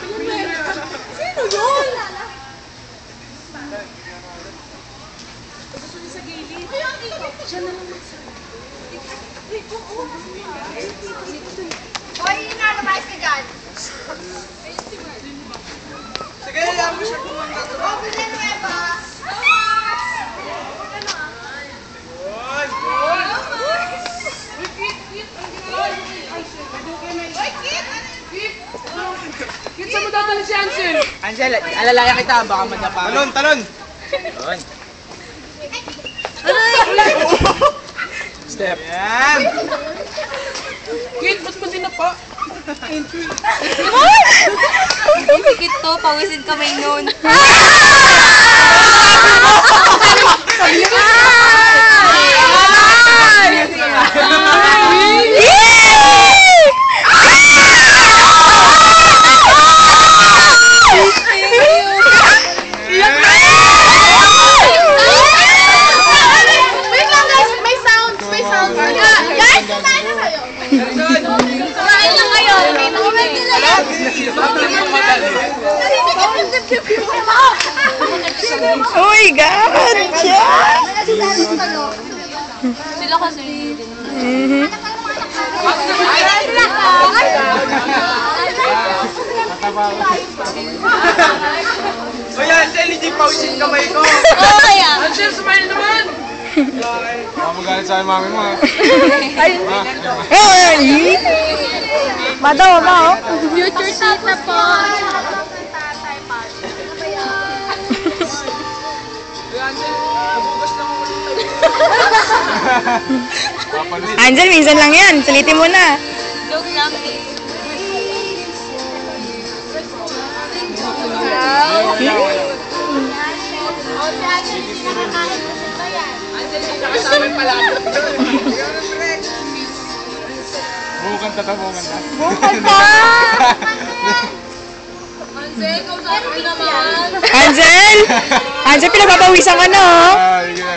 Sino yun? Sa gilid. Siya na lang. Hoy, inaanamayos ka dyan. Sige, hayaan mo siya kumanta. Open na nueva. Kit, saan mo dadali si Ansel? Ansel, alalaya kita, baka madapa. Talon, talon! Talon. Step. Yan! Kit, ba't mo dinapa? Higit to, pawisin kamay nun. Oh my God! Sila kasi din. O yan, Ansel, hindi pausin kamay ko. Oo, kaya. Ansel, smile naman! Magalit sa mami mo ha. Ay! Madaw ba oh? Future tita po. Angel, minsan lang yan. Sulitin mo na. Joke lang. Bukan tata, bukan ta. Bukal pa! Ansel, ikaw sa akin naman. Angel! Angel, pinagpapawisan ka na oh. Sige na.